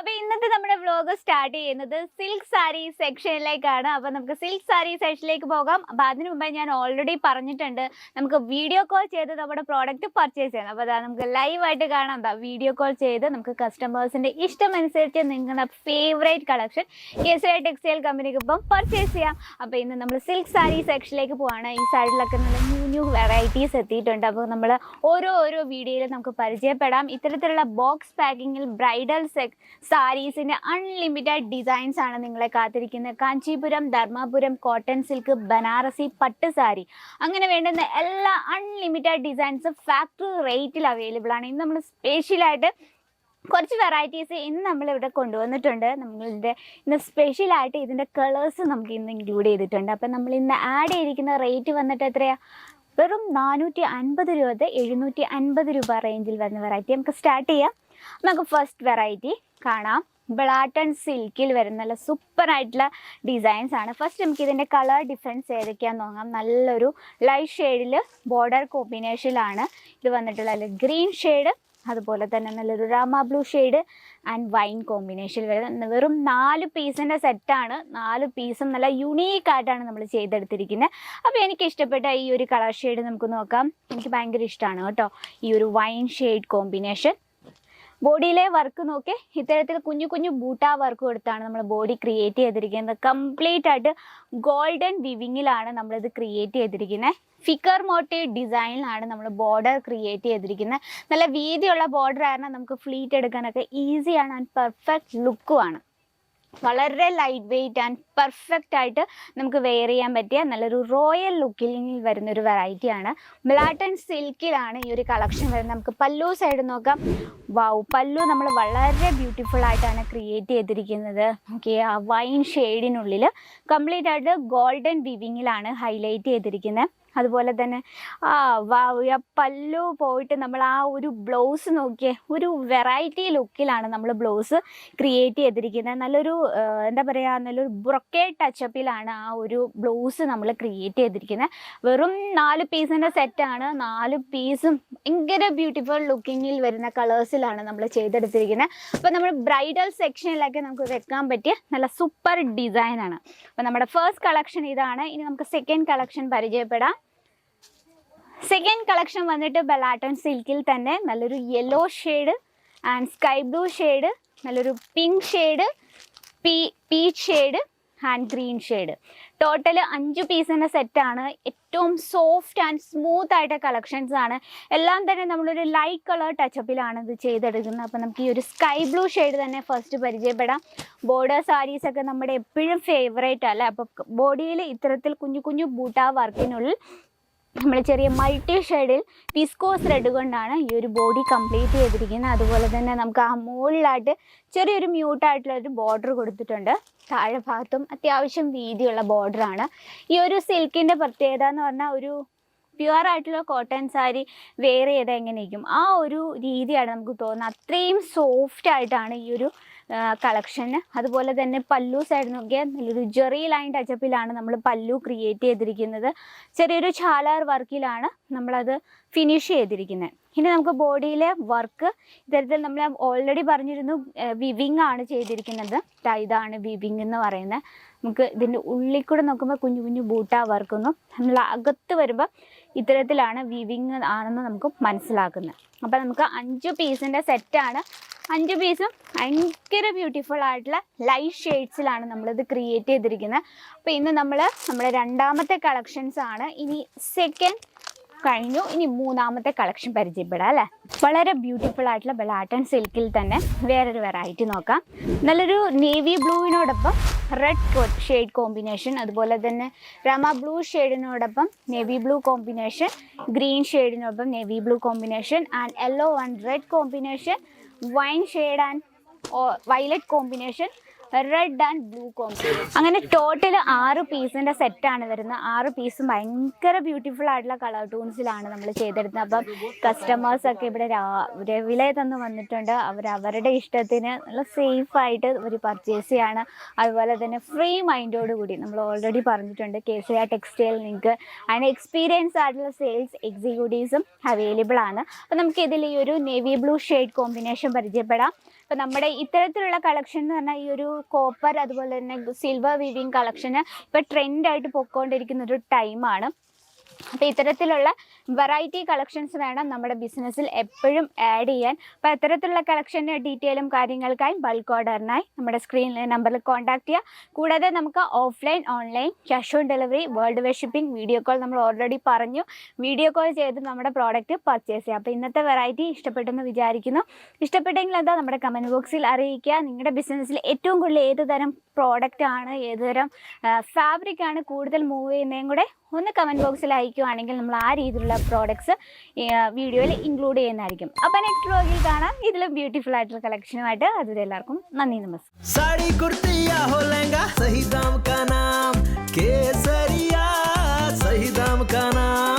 അപ്പൊ ഇന്നത്തെ നമ്മുടെ വ്ലോഗ് സ്റ്റാർട്ട് ചെയ്യുന്നത് സിൽക്ക് സാരി സെക്ഷനിലേക്കാണ്. അപ്പൊ നമുക്ക് സിൽക്ക് സാരി സെക്ഷനിലേക്ക് പോകാം. അപ്പൊ അതിനു മുമ്പേ ഞാൻ ഓൾറെഡി പറഞ്ഞിട്ടുണ്ട്, നമുക്ക് വീഡിയോ കോൾ ചെയ്ത് നമ്മുടെ പ്രോഡക്റ്റ് പർച്ചേസ് ചെയ്യണം. അപ്പൊ അതാ നമുക്ക് ലൈവായിട്ട് കാണാം. വീഡിയോ കോൾ ചെയ്ത് നമുക്ക് കസ്റ്റമേഴ്സിന്റെ ഇഷ്ടമനുസരിച്ച് നിങ്ങളുടെ ഫേവറേറ്റ് കളക്ഷൻ കേസരി ടെക്സ്റ്റൈൽ കമ്പനിക്ക് ഇപ്പം പർച്ചേസ് ചെയ്യാം. അപ്പൊ ഇന്ന് നമ്മൾ സിൽക്ക് സാരി സെക്ഷനിലേക്ക് പോവാണ്. ഈ സൈഡിലൊക്കെ നല്ല ന്യൂ വെറൈറ്റീസ് എത്തിയിട്ടുണ്ട്. അപ്പോൾ നമ്മൾ ഓരോ വീഡിയോയിൽ നമുക്ക് പരിചയപ്പെടാം. ഇത്തരത്തിലുള്ള ബോക്സ് പാക്കിങ്ങിൽ ബ്രൈഡൽ സാരീസിന്റെ അൺലിമിറ്റഡ് ഡിസൈൻസ് ആണ് നിങ്ങളെ കാത്തിരിക്കുന്നത്. കാഞ്ചീപുരം, ധർമ്മപുരം, കോട്ടൺ സിൽക്ക്, ബനാറസി, പട്ട് സാരി, അങ്ങനെ വേണ്ടുന്ന എല്ലാ അൺലിമിറ്റഡ് ഡിസൈൻസ് ഫാക്ടറി റേറ്റിൽ അവൈലബിൾ ആണ്. ഇന്ന് നമ്മൾ സ്പെഷ്യലായിട്ട് കുറച്ച് വെറൈറ്റീസ് ഇന്ന് നമ്മളിവിടെ കൊണ്ടുവന്നിട്ടുണ്ട്. നമ്മളിതിൻ്റെ ഇന്ന് സ്പെഷ്യലായിട്ട് ഇതിൻ്റെ കളേഴ്സ് നമുക്ക് ഇന്ന് ഇൻക്ലൂഡ് ചെയ്തിട്ടുണ്ട്. അപ്പം നമ്മൾ ഇന്ന് ആഡ് ചെയ്തിരിക്കുന്ന റേറ്റ് വന്നിട്ട് എത്രയാണ്? വെറും 450 രൂപ 750 രൂപ റേഞ്ചിൽ വരുന്ന വെറൈറ്റി നമുക്ക് സ്റ്റാർട്ട് ചെയ്യാം. നമുക്ക് ഫസ്റ്റ് വെറൈറ്റി കാണാം. ബ്ലാട്ടൺ സിൽക്കിൽ വരുന്ന നല്ല സൂപ്പർ ആയിട്ടുള്ള ഡിസൈൻസ് ആണ്. ഫസ്റ്റ് നമുക്ക് ഇതിൻ്റെ കളർ ഡിഫറൻസ് ഏതൊക്കെയാണെന്ന് നോക്കാം. നല്ലൊരു ലൈറ്റ് ഷെയ്ഡിൽ ബോർഡർ കോമ്പിനേഷനിലാണ് ഇത് വന്നിട്ടുള്ള ഗ്രീൻ ഷെയ്ഡ്, അതുപോലെ തന്നെ നല്ലൊരു Rama blue shade and wine combination വരുന്നത്. വെറും 4 പീസിൻ്റെ സെറ്റാണ്. 4 പീസും നല്ല യുണീക്കായിട്ടാണ് നമ്മൾ ചെയ്തെടുത്തിരിക്കുന്നത്. അപ്പോൾ എനിക്ക് ഇഷ്ടപ്പെട്ട ഈ ഒരു കളർ ഷെയ്ഡ് നമുക്ക് നോക്കാം. എനിക്ക് ഭയങ്കര ഇഷ്ടമാണ് കേട്ടോ ഈ ഒരു വൈൻ ഷെയ്ഡ് കോമ്പിനേഷൻ. ബോഡിയിലെ വർക്ക് നോക്കി ഇത്തരത്തിൽ കുഞ്ഞു ബൂട്ട വർക്ക് കൊടുത്താണ് നമ്മൾ ബോഡി ക്രിയേറ്റ് ചെയ്തിരിക്കുന്നത്. കംപ്ലീറ്റ് ആയിട്ട് ഗോൾഡൻ വിവിങ്ങിലാണ് നമ്മളിത് ക്രിയേറ്റ് ചെയ്തിരിക്കുന്നത്. ഫിക്കർ മോട്ടീവ് ഡിസൈനിലാണ് നമ്മൾ ബോർഡർ ക്രിയേറ്റ് ചെയ്തിരിക്കുന്നത്. നല്ല വീതിയുള്ള ബോർഡർ കാരണം നമുക്ക് ഫ്ലീറ്റ് എടുക്കാനൊക്കെ ഈസിയാണ് ആൻഡ് പെർഫെക്റ്റ് ലുക്കുമാണ്. വളരെ ലൈറ്റ് വെയ്റ്റ് ആൻഡ് പെർഫെക്റ്റ് ആയിട്ട് നമുക്ക് വെയർ ചെയ്യാൻ പറ്റിയ നല്ലൊരു റോയൽ ലുക്കിൽ വരുന്നൊരു വെറൈറ്റിയാണ്. ബ്ലാട്ടൺ സിൽക്കിലാണ് ഈ ഒരു കളക്ഷൻ വരുന്നത്. നമുക്ക് പല്ലു സൈഡ് നോക്കാം. വാവ്, പല്ലു നമ്മൾ വളരെ ബ്യൂട്ടിഫുൾ ആയിട്ടാണ് ക്രിയേറ്റ് ചെയ്തിരിക്കുന്നത്. ഓക്കെ, ആ വൈൻ ഷെയ്ഡിനുള്ളിൽ കംപ്ലീറ്റ് ആയിട്ട് ഗോൾഡൻ വിവിങ്ങിലാണ് ഹൈലൈറ്റ് ചെയ്തിരിക്കുന്നത്. അതുപോലെ തന്നെ പല്ലു പോയിട്ട് നമ്മൾ ആ ഒരു ബ്ലൗസ് നോക്കിയേ, ഒരു വെറൈറ്റി ലുക്കിലാണ് നമ്മൾ ബ്ലൗസ് ക്രിയേറ്റ് ചെയ്തിരിക്കുന്നത്. നല്ലൊരു എന്താ പറയുക, നല്ലൊരു ബ്രൊക്കേഡ് ടച്ചപ്പിലാണ് ആ ഒരു ബ്ലൗസ് നമ്മൾ ക്രിയേറ്റ് ചെയ്തിരിക്കുന്നത്. വെറും 4 പീസിൻ്റെ സെറ്റാണ്. 4 പീസും ഭയങ്കര ബ്യൂട്ടിഫുൾ ലുക്കിങ്ങിൽ വരുന്ന കളേഴ്സിലാണ് നമ്മൾ ചെയ്തെടുത്തിരിക്കുന്നത്. അപ്പോൾ നമ്മൾ ബ്രൈഡൽ സെക്ഷനിലൊക്കെ നമുക്ക് വെക്കാൻ പറ്റിയ നല്ല സൂപ്പർ ഡിസൈനാണ്. അപ്പോൾ നമ്മുടെ ഫസ്റ്റ് കളക്ഷൻ ഇതാണ്. ഇനി നമുക്ക് സെക്കൻഡ് കളക്ഷൻ പരിചയപ്പെടാം. സെക്കൻഡ് കളക്ഷൻ വന്നിട്ട് ബ്ലാട്ടൺ സിൽക്കിൽ തന്നെ നല്ലൊരു yellow shade and sky blue shade, നല്ലൊരു pink shade, peach shade and green shade. Total 5 പീസിൻ്റെ സെറ്റാണ്. ഏറ്റവും സോഫ്റ്റ് ആൻഡ് സ്മൂത്ത് ആയിട്ട് കളക്ഷൻസ് ആണ്. എല്ലാം തന്നെ നമ്മളൊരു ലൈറ്റ് കളർ ടച്ചപ്പിലാണ് ഇത് ചെയ്തെടുക്കുന്നത്. അപ്പോൾ നമുക്ക് ഈ ഒരു സ്കൈ ബ്ലൂ ഷെയ്ഡ് തന്നെ ഫസ്റ്റ് പരിചയപ്പെടാം. ബോർഡർ സാരീസൊക്കെ നമ്മുടെ എപ്പോഴും ഫേവറേറ്റ് അല്ലേ. അപ്പോൾ ബോഡിയിൽ ഇത്തരത്തിൽ കുഞ്ഞു ബൂട്ട വർക്കിനുള്ളിൽ നമ്മൾ ചെറിയ മൾട്ടി ഷെയ്ഡിൽ വിസ്കോസ് ത്രെഡ് കൊണ്ടാണ് ഈ ഒരു ബോഡി കംപ്ലീറ്റ് ചെയ്തിരിക്കുന്നത്. അതുപോലെ തന്നെ നമുക്ക് ആ മുകളിലായിട്ട് ചെറിയൊരു മ്യൂട്ടായിട്ടുള്ളൊരു ബോർഡർ കൊടുത്തിട്ടുണ്ട്. താഴെ ഭാഗത്തും അത്യാവശ്യം വീതിയുള്ള ബോർഡറാണ്. ഈ ഒരു സിൽക്കിൻ്റെ പ്രത്യേകത എന്ന് പറഞ്ഞാൽ ഒരു പ്യുവർ ആയിട്ടുള്ള കോട്ടൺ സാരി വെയർ ചെയ്താൽ എങ്ങനെയിരിക്കും ആ ഒരു രീതിയാണ് നമുക്ക് തോന്നുന്നത്. അത്രയും സോഫ്റ്റ് ആയിട്ടാണ് ഈ ഒരു കളക്ഷന്. അതുപോലെ തന്നെ പല്ലു സൈഡ് നോക്കിയാൽ നല്ലൊരു ജെറി ലൈൻ ടച്ചപ്പിലാണ് നമ്മൾ പല്ലു ക്രിയേറ്റ് ചെയ്തിരിക്കുന്നത്. ചെറിയൊരു ഛാലാർ വർക്കിലാണ് നമ്മളത് ഫിനിഷ് ചെയ്തിരിക്കുന്നത്. ഇനി നമുക്ക് ബോഡിയിലെ വർക്ക് ഇത്തരത്തിൽ നമ്മൾ ഓൾറെഡി പറഞ്ഞിരുന്നു വിവിങ് ആണ് ചെയ്തിരിക്കുന്നത്. ഇതാണ് വിവിങ് എന്ന് പറയുന്നത്. നമുക്ക് ഇതിൻ്റെ ഉള്ളിൽ കൂടെ നോക്കുമ്പോൾ കുഞ്ഞു ബൂട്ട വർക്കൊന്നും നമ്മൾ അകത്ത് വരുമ്പോൾ ഇത്തരത്തിലാണ് വിവിങ് ആണെന്ന് നമുക്ക് മനസ്സിലാക്കുന്നത്. അപ്പോൾ നമുക്ക് 5 പീസിൻ്റെ സെറ്റാണ്. 5 പീസും ഭയങ്കര ബ്യൂട്ടിഫുൾ ആയിട്ടുള്ള ലൈറ്റ് ഷെയ്ഡ്സിലാണ് നമ്മളിത് ക്രിയേറ്റ് ചെയ്തിരിക്കുന്നത്. അപ്പോൾ ഇന്ന് നമ്മുടെ രണ്ടാമത്തെ കളക്ഷൻസ് ആണ്. ഇനി സെക്കൻഡ് കഴിഞ്ഞു. ഇനി മൂന്നാമത്തെ കളക്ഷൻ പരിചയപ്പെടാം അല്ലേ. വളരെ ബ്യൂട്ടിഫുൾ ആയിട്ടുള്ള ബ്ലാട്ടൺ സിൽക്കിൽ തന്നെ വേറൊരു വെറൈറ്റി നോക്കാം. നല്ലൊരു നേവി ബ്ലൂവിനോടൊപ്പം റെഡ് ഷെയ്ഡ് കോമ്പിനേഷൻ, അതുപോലെ തന്നെ രാമ ബ്ലൂ ഷെയ്ഡിനോടൊപ്പം നേവി ബ്ലൂ കോമ്പിനേഷൻ, ഗ്രീൻ ഷെയ്ഡിനോടൊപ്പം navy blue combination and yellow and red combination, wine shade and violet combination, red and blue combination. അങ്ങനെ ടോട്ടൽ 6 പീസിൻ്റെ സെറ്റാണ് വരുന്നത്. 6 പീസും ഭയങ്കര ബ്യൂട്ടിഫുൾ ആയിട്ടുള്ള കളർ ടൂൺസിലാണ് നമ്മൾ ചെയ്തെടുത്തത്. അപ്പം കസ്റ്റമേഴ്സൊക്കെ ഇവിടെ രാവിലെ തന്ന് വന്നിട്ടുണ്ട്. അവരുടെ ഇഷ്ടത്തിന് നല്ല സേഫായിട്ട് അവർ പർച്ചേസ് ചെയ്യാണ്. അതുപോലെ തന്നെ ഫ്രീ മൈൻഡോടുകൂടി നമ്മൾ ഓൾറെഡി പറഞ്ഞിട്ടുണ്ട് കേസരി ടെക്സ്റ്റൈൽ നിങ്ങൾക്ക് അതിന് എക്സ്പീരിയൻസ് ആയിട്ടുള്ള സെയിൽസ് എക്സിക്യൂട്ടീവ്സും അവൈലബിൾ ആണ്. അപ്പം നമുക്ക് ഇതിൽ ഈ ഒരു നേവി ബ്ലൂ ഷെയ്ഡ് കോമ്പിനേഷൻ പരിചയപ്പെടാം. അപ്പോൾ നമ്മുടെ ഇത്തരത്തിലുള്ള കളക്ഷൻ എന്ന് പറഞ്ഞാൽ ഈ ഒരു കോപ്പർ അതുപോലെ തന്നെ സിൽവർ വീവിങ് കളക്ഷന് ഇപ്പോൾ ട്രെൻഡായിട്ട് പൊയ്ക്കൊണ്ടിരിക്കുന്ന ഒരു ടൈമാണ്. അപ്പോൾ ഇത്തരത്തിലുള്ള വെറൈറ്റി കളക്ഷൻസ് വേണം നമ്മുടെ ബിസിനസ്സിൽ എപ്പോഴും ആഡ് ചെയ്യാൻ. അപ്പോൾ അത്തരത്തിലുള്ള കളക്ഷൻ്റെ ഡീറ്റെയിലും കാര്യങ്ങൾക്കായി ബൾക്ക് ഓർഡറിനായി നമ്മുടെ സ്ക്രീനിലെ നമ്പറിൽ കോൺടാക്ട് ചെയ്യുക. കൂടാതെ നമുക്ക് offline online cash on delivery world wide shipping video call നമ്മൾ ഓൾറെഡി പറഞ്ഞു. വീഡിയോ കോൾ ചെയ്ത് നമ്മുടെ പ്രോഡക്റ്റ് പർച്ചേസ് ചെയ്യുക. അപ്പോൾ ഇന്നത്തെ വെറൈറ്റി ഇഷ്ടപ്പെട്ടെന്ന് വിചാരിക്കുന്നു. ഇഷ്ടപ്പെട്ടെങ്കിൽ എന്താ നമ്മുടെ കമൻറ്റ് ബോക്സിൽ അറിയിക്കുക. നിങ്ങളുടെ ബിസിനസ്സിൽ ഏറ്റവും കൂടുതൽ ഏത് തരം പ്രോഡക്റ്റ് ആണ്, ഏത് തരം ഫാബ്രിക് ആണ് കൂടുതൽ മൂവ് ചെയ്യുന്നതും കൂടെ ഒന്ന് കമൻറ്റ് ബോക്സിൽ അയക്കുകയാണെങ്കിൽ നമ്മൾ ആ രീതിയിലുള്ള പ്രോഡക്ട്സ് വീഡിയോയിൽ ഇൻക്ലൂഡ് ചെയ്യുന്നതായിരിക്കും. അപ്പോൾ നെക്സ്റ്റ് വ്ലോഗിൽ കാണാം ഇതിലും ബ്യൂട്ടിഫുൾ ആയിട്ടുള്ള കളക്ഷനുമായിട്ട്. അതുവരെ എല്ലാവർക്കും നന്ദി, നമസ്കാരം. साड़ी कुर्ती या हो लहंगा, सही दाम का नाम केसरिया, सही दाम का नाम.